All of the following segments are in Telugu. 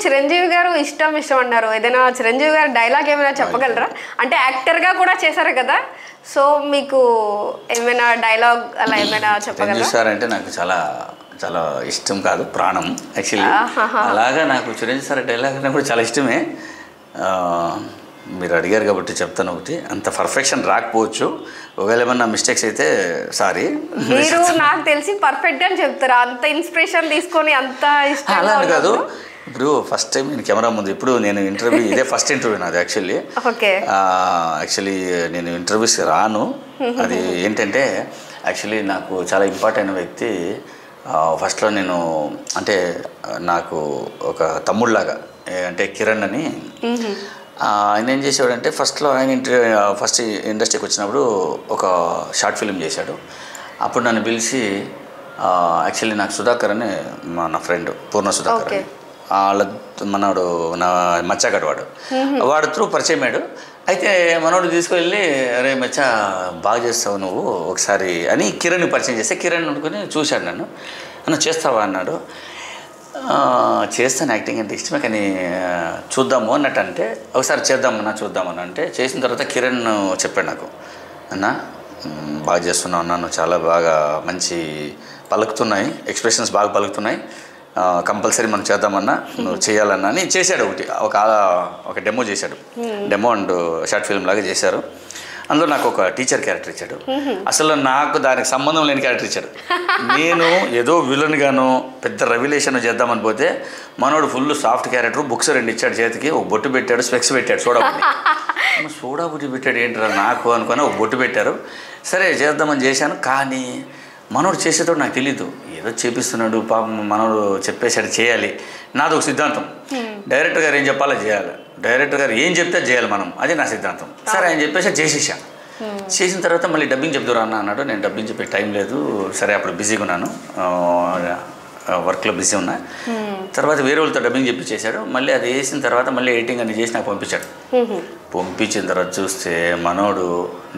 చిరంజీవి గారు ఇష్టం అన్నారు. ఏదైనా చిరంజీవి గారు డైలాగ్ ఏమైనా చెప్పగలరా? అంటే యాక్టర్గా కూడా చేశారు కదా, సో మీకు ఏమైనా డైలాగ్ అలా ఏమైనా చెప్పగలరా? సార్ అంటే నాకు చాలా చాలా ఇష్టం కాదు, ప్రాణం యాక్చువల్లీ. అలాగా నాకు చిరంజీవి సార్ డైలాగ్ అంటే కూడా చాలా ఇష్టమే. మీరు అడిగారు కాబట్టి చెప్తాను. ఒకటి అంత పర్ఫెక్షన్ రాకపోవచ్చు, ఒకవేళ ఏమన్నా మిస్టేక్స్ అయితే సారీ. మీరు నాకు తెలిసి పర్ఫెక్ట్ అని చెప్తారా? అంత ఇన్స్పిరేషన్ తీసుకొని అంత ఇష్టం అలా కాదు. ఇప్పుడు ఫస్ట్ టైం నేను కెమెరా ముందు, ఇప్పుడు నేను ఇంటర్వ్యూ ఇదే ఫస్ట్ ఇంటర్వ్యూ నాది యాక్చువల్లీ. యాక్చువల్లీ నేను ఇంటర్వ్యూస్కి రాను. అది ఏంటంటే యాక్చువల్లీ నాకు చాలా ఇంపార్టెంట్ వ్యక్తి. ఫస్ట్లో నేను అంటే నాకు ఒక తమ్ముళ్ళలాగా, అంటే కిరణ్ అని. ఆయన ఏం చేసేవాడంటే ఫస్ట్లో ఆయన ఫస్ట్ ఇండస్ట్రీకి వచ్చినప్పుడు ఒక షార్ట్ ఫిల్మ్ చేశాడు. అప్పుడు నన్ను పిలిచి యాక్చువల్లీ నాకు సుధాకర్ అని నా ఫ్రెండ్ పూర్ణ సుధాకర్ అని, వాళ్ళ మనవాడు నా మచ్చాగడ్ వాడు త్రూ పరిచయం అయ్యాడు. అయితే మనోడు తీసుకువెళ్ళి అరే మచ్చా బాగా చేస్తావు నువ్వు ఒకసారి అని కిరణ్ని పరిచయం చేస్తే, కిరణ్ అనుకుని చూశాడు నన్ను. అన్న చేస్తావా అన్నాడు. చేస్తాను, యాక్టింగ్ అంటే ఇష్టమే, కానీ చూద్దాము అన్నట్టు. అంటే ఒకసారి చేద్దామన్నా చూద్దామని అంటే చేసిన తర్వాత కిరణ్ చెప్పాడు నాకు, అన్న బాగా చేస్తున్నావు అన్న, నువ్వు చాలా బాగా మంచి పలుకుతున్నాయి, ఎక్స్ప్రెషన్స్ బాగా పలుకుతున్నాయి, కంపల్సరీ మనం చేద్దామన్నా, నువ్వు చేయాలన్నా అని చేశాడు. ఒక డెమో చేశాడు. డెమో అండ్ షార్ట్ ఫిల్మ్ లాగా చేశారు. అందులో నాకు ఒక టీచర్ క్యారెక్టర్ ఇచ్చాడు. అసలు నాకు దానికి సంబంధం లేని క్యారెక్టర్ ఇచ్చాడు. నేను ఏదో విలన్ గాను పెద్ద రెవల్యూషన్ చేద్దామని పోతే మనోడు ఫుల్ సాఫ్ట్ క్యారెక్టర్, బుక్స్ 2 ఇచ్చాడు చేతికి, ఒక బొట్టు పెట్టాడు, స్పెక్స్ పెట్టాడు, సోడా బుట్టి పెట్టాడు ఏంటరా నాకు అనుకుని ఒక బొట్టు పెట్టారు. సరే చేద్దామని చేశాను. కానీ మనోడు చేసేటప్పుడు నాకు తెలీదు, ఏదో చేపిస్తున్నాడు పాపం, మనోడు చెప్పేశాడు చేయాలి. నాది ఒక సిద్ధాంతం, డైరెక్టర్ గారు ఏం చెప్పాలో చేయాలి, డైరెక్టర్ గారు ఏం చెప్తే చేయాలి మనం, అది నా సిద్ధాంతం. సరే ఆయన చెప్పేసి చేసేసా. చేసిన తర్వాత మళ్ళీ డబ్బింగ్ చెప్తారా అన్న అన్నాడు. నేను డబ్బింగ్ చెప్పే టైం లేదు, సరే అప్పుడు బిజీగా ఉన్నాను, వర్క్లో బిజీ ఉన్నా. తర్వాత వేరే వాళ్ళతో డబ్బింగ్ చెప్పి చేశాడు. మళ్ళీ అది వేసిన తర్వాత మళ్ళీ ఎడిటింగ్ అన్ని చేసి నాకు పంపించాడు. పంపించిన తర్వాత చూస్తే మనోడు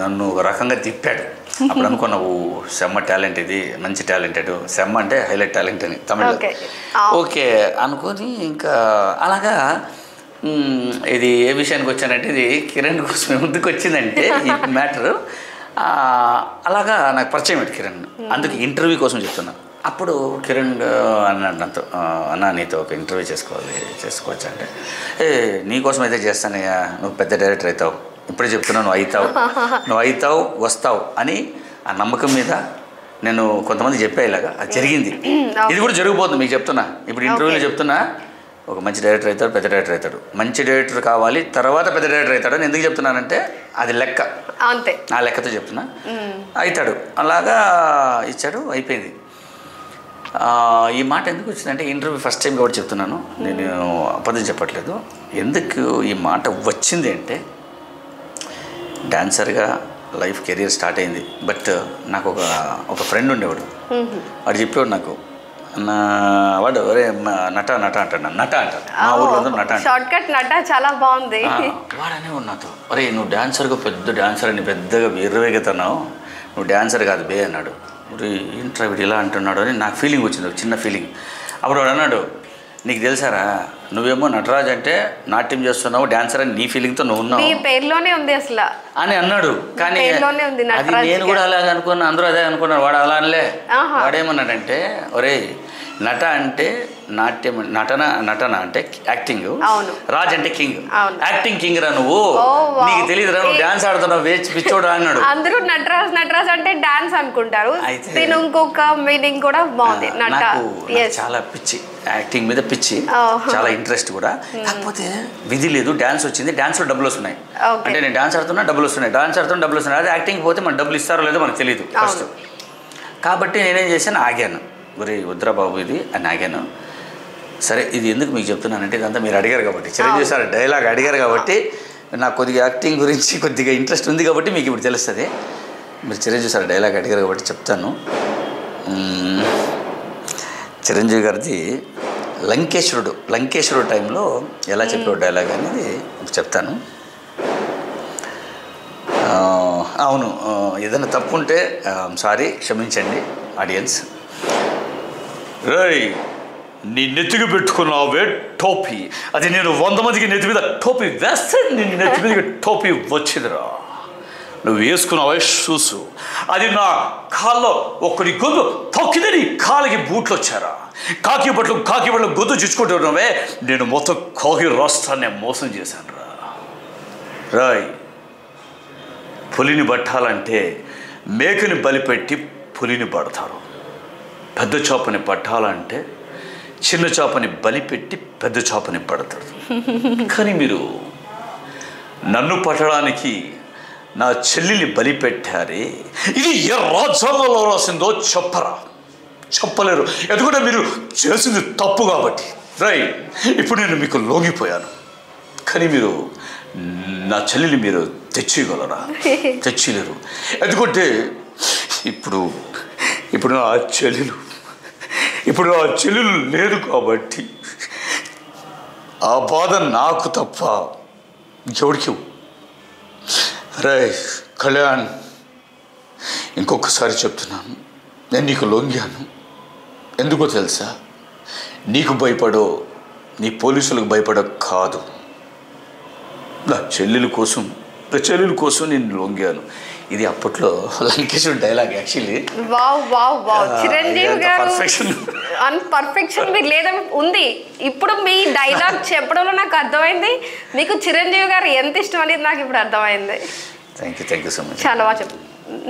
నన్ను ఒక రకంగా తిప్పాడు. అప్పుడు అనుకున్నావు సెమ్మ టాలెంట్, ఇది మంచి టాలెంటెడ్, సెమ్మ అంటే హైలైట్ టాలెంట్ అని తమిళ. ఓకే అనుకొని ఇంకా అలాగా ఇది ఏ విషయానికి వచ్చానంటే, ఇది కిరణ్ కోసం ముందుకు వచ్చిందంటే ఈ మ్యాటరు. అలాగా నాకు పరిచయం ఏంటి కిరణ్, అందుకే ఇంటర్వ్యూ కోసం చెప్తున్నా. అప్పుడు కిరణ్ అన్నాడు నాతో, అన్న నీతో ఒక ఇంటర్వ్యూ చేసుకోవచ్చు అంటే, నీకోసం అయితే చేస్తానయ్యా, నువ్వు పెద్ద డైరెక్టర్ అవుతావు, ఇప్పుడే చెప్తున్నావు, నువ్వు అవుతావు వస్తావు అని ఆ నమ్మకం మీద నేను కొంతమంది చెప్పా. ఇలాగా అది జరిగింది, ఇది కూడా జరిగిపోతుంది. మీకు చెప్తున్నా, ఇప్పుడు ఇంటర్వ్యూలో చెప్తున్నా, ఒక మంచి డైరెక్టర్ అవుతాడు, పెద్ద డైరెక్టర్ అవుతాడు, మంచి డైరెక్టర్ కావాలి, తర్వాత పెద్ద డైరెక్టర్ అవుతాడు అని ఎందుకు చెప్తున్నానంటే అది లెక్క, అంతే, ఆ లెక్కతో చెప్తున్నా. అవుతాడు. అలాగా ఇచ్చాడు, అయిపోయింది. ఈ మాట ఎందుకు వచ్చిందంటే ఇంటర్వ్యూ ఫస్ట్ టైం కాబట్టి చెప్తున్నాను, నేను అబద్ధం చెప్పట్లేదు. ఎందుకు ఈ మాట వచ్చింది అంటే, డాన్సర్గా లైఫ్ కెరీర్ స్టార్ట్ అయింది. బట్ నాకు ఒక ఫ్రెండ్ ఉండేవాడు, వాడు చెప్పేవాడు నాకు, వాడు ఒరే నట అంటాడు, మా ఊర్లో నట చాలా బాగుంది. వాడనే నాతో, అరే నువ్వు డాన్సర్గా పెద్ద డాన్సర్ అని పెద్దగా విర్రవేగుతున్నావు, నువ్వు డాన్సర్ కాదు బే అన్నాడు. ఏంట్రా వీడు ఇలా అంటున్నాడు అని నాకు ఫీలింగ్ వచ్చింది, ఒక చిన్న ఫీలింగ్. అప్పుడు వాడు అన్నాడు, నీకు తెలుసారా, నువ్వేమో నటరాజ్ అంటే నాట్యం చేస్తున్నావు, డాన్సర్ అని నీ ఫీలింగ్తో నువ్వు ఉన్నావు, పేరులోనే ఉంది అసలు అని అన్నాడు. కానీ అది నేను కూడా అలాగే అనుకున్నా, అందరూ అదే అనుకున్నారు. వాడు అలా అనలే, వాడేమన్నాడంటే, ఒరే నట అంటే నాట్యం, నటన అంటే యాక్టింగ్, రాజ్ అంటే కింగ్, యాక్టింగ్ కింగ్ రా నువ్వు, నీకు తెలియదు రా, నువ్వు డాన్స్ ఆడుతున్నావు వేచి పిచ్చోడు అన్నాడు. అందరూ నటరాజ్ అంటే డాన్స్ అనుకుంటారు, ఇంకొక మీనింగ్ కూడా బాగుంది. చాలా పిచ్చి, యాక్టింగ్ మీద పిచ్చి, చాలా ఇంట్రెస్ట్ కూడా. కాకపోతే విధి లేదు, డాన్స్ వచ్చింది, డాన్స్లో డబ్బులు వస్తున్నాయి. అంటే నేను డాన్స్ ఆడుతున్నా డబ్బులు వస్తున్నాయి, డాన్స్ ఆడుతున్నా డబ్బులు వస్తున్నాయి. అదే యాక్టింగ్ పోతే మన డబ్బులు ఇస్తారో లేదో మనకు తెలియదు ఫస్ట్. కాబట్టి నేనేం చేశాను, ఆగాను. ఒరే వద్దురా బాబు ఇది అని ఆగాను. సరే ఇది ఎందుకు మీకు చెప్తున్నానంటే, ఇదంతా మీరు అడిగారు కాబట్టి, చిరంజీవి సార్ డైలాగ్ అడిగారు కాబట్టి, నాకు కొద్దిగా యాక్టింగ్ గురించి కొద్దిగా ఇంట్రెస్ట్ ఉంది కాబట్టి మీకు ఇప్పుడు తెలుస్తుంది. మీరు చిరంజీవి సార్ డైలాగ్ అడిగారు కాబట్టి చెప్తాను. చిరంజీవి గారిది లంకేశ్వరుడు టైంలో ఎలా చెప్పాడు డైలాగ్ అనేది చెప్తాను. అవును, ఏదైనా తప్పు ఉంటే సారీ, క్షమించండి ఆడియన్స్. రేయ్ నీ నెత్తికి పెట్టుకున్నావే టోపీ, అది నేను 100 మందికి నెత్తి మీద టోపీ వేస్తే నీ నెత్తి మీదకి టోపీ వచ్చిందిరా. నువ్వు వేసుకున్నావే షూస్, అది నా కాల్లో ఒక్కడి గొంతు తొక్కితే నీ కాళ్ళకి బూట్లు వచ్చారా. కాకి బట్టలు గొంతు చుచ్చుకుంటున్నావే, నేను మొత్తం కాకి రాష్ట్రాన్ని మోసం చేశాను రా. రాయ్, పులిని పట్టాలంటే మేకని బలిపెట్టి పులిని పడతారు. పెద్ద చేపని పట్టాలంటే చిన్న చేపని బలిపెట్టి పెద్ద చేపని పడతారు. కానీ మీరు నన్ను పట్టడానికి నా చెల్లిని బలిపెట్టారే, ఇది ఏ రాజ్యాంగంలో రాసిందో చెప్పలేరు. ఎందుకంటే మీరు చేసింది తప్పు కాబట్టి. ఇప్పుడు నేను మీకు లొంగిపోయాను, కానీ మీరు నా చెల్లిని మీరు తెచ్చేయగలరా? తెచ్చలేరు. ఎందుకంటే ఇప్పుడు నా చెల్లెలు లేదు కాబట్టి ఆ బాధ నాకు తప్ప ఎవరికి. కళ్యాణ్, ఇంకొకసారి చెప్తున్నాను, నేను నీకు లొంగాను. ఎందుకో తెలుసా? నీకు భయపడో, నీ పోలీసులకు భయపడో కాదు, నా చెల్లెల కోసం నేను లొంగాను. ఇది అప్పట్లో లంకేశ్వర డైలాగ్ యాక్చువల్లీ. చిరంజీవి గారు పర్ఫెక్షన్ మీకు లేదా ఉంది. ఇప్పుడు మీ డైలాగ్ చెప్పడంలో నాకు అర్థమైంది మీకు చిరంజీవి గారు ఎంత ఇష్టం అనేది నాకు ఇప్పుడు అర్థమైంది. Thank you so much. చాలా బాగా చెప్పు.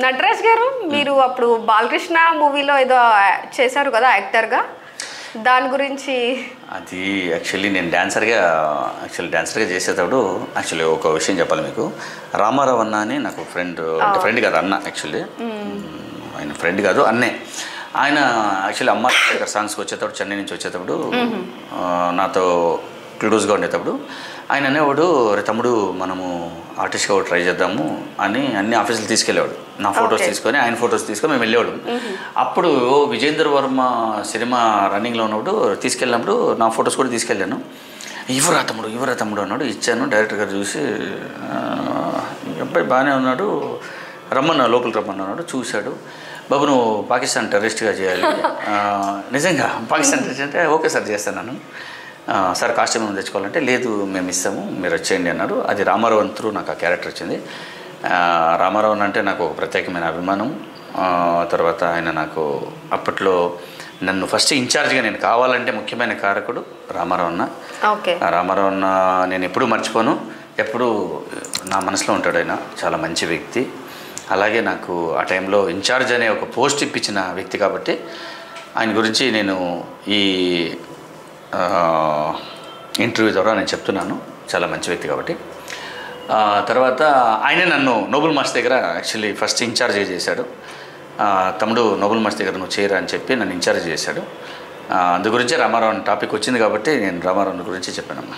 నటరాజ్ గారు, మీరు అప్పుడు బాలకృష్ణ మూవీలో ఏదో చేశారు కదా యాక్టర్గా, దాని గురించి. అది యాక్చువల్లీ నేను డాన్సర్గా చేసేటప్పుడు యాక్చువల్లీ ఒక విషయం చెప్పాలి మీకు. రామారావు అన్న అని నాకు ఫ్రెండ్ కాదు, అన్న. యాక్చువల్లీ ఆయన ఫ్రెండ్ కాదు, అన్నే. ఆయన యాక్చువల్లీ అమ్మ సాంగ్స్కి వచ్చేటప్పుడు, చెన్నై నుంచి వచ్చేటప్పుడు నాతో క్లోజ్గా ఉండేటప్పుడు ఆయన అనేవాడు, రే తమ్ముడు మనము ఆర్టిస్ట్గా ట్రై చేద్దాము అని అన్ని ఆఫీసులు తీసుకెళ్ళేవాడు. నా ఫొటోస్ తీసుకొని, ఆయన ఫొటోస్ తీసుకొని మేము వెళ్ళేవాడు. అప్పుడు విజేందర్ వర్మ సినిమా రన్నింగ్లో ఉన్నప్పుడు తీసుకెళ్ళినప్పుడు నా ఫొటోస్ కూడా తీసుకెళ్ళాను. ఇవ్వరా తమ్ముడు అన్నాడు. ఇచ్చాను. డైరెక్టర్ గారు చూసి, ఈ అబ్బాయి బాగానే ఉన్నాడు, లోపలికి రమ్మన్నాడు. చూశాడు. బాబు నువ్వు పాకిస్తాన్ టెర్రరిస్ట్గా చేయాలి. నిజంగా పాకిస్తాన్ టెర్రరిస్ట్ అంటే ఓకే సార్ చేస్తాను. సార్ కాస్ట్యూమ్ ఏమైనా తెచ్చుకోవాలంటే లేదు మేము ఇస్తాము, మీరు వచ్చేయండి అన్నారు. అది రామారావు త్రూ నాకు ఆ క్యారెక్టర్ వచ్చింది. రామారావు అంటే నాకు ఒక ప్రత్యేకమైన అభిమానం. తర్వాత ఆయన నాకు అప్పట్లో నన్ను ఫస్ట్ ఇన్ఛార్జ్గా నేను కావాలంటే ముఖ్యమైన కారకుడు రామారావు అన్న. రామారావు అన్న నేను ఎప్పుడూ మర్చిపోను, ఎప్పుడూ నా మనసులో ఉంటాడు. ఆయన చాలా మంచి వ్యక్తి. అలాగే నాకు ఆ టైంలో ఇన్ఛార్జ్ అనే ఒక పోస్ట్ ఇప్పించిన వ్యక్తి కాబట్టి ఆయన గురించి నేను ఈ ఇంటర్వ్యూ ద్వారా నేను చెప్తున్నాను. చాలా మంచి వ్యక్తి కాబట్టి. తర్వాత ఆయనే నన్ను నోబుల్ మాస్టర్ దగ్గర యాక్చువల్లీ ఫస్ట్ ఇన్ఛార్జ్ చేశాడు. తమ్ముడు నోబుల్ మాస్టర్ దగ్గర నువ్వు చేయరా అని చెప్పి నన్ను ఇన్ఛార్జ్ చేశాడు. అందు గురించే రామారావు టాపిక్ వచ్చింది కాబట్టి నేను రామారావు గురించి చెప్పానమ్మా.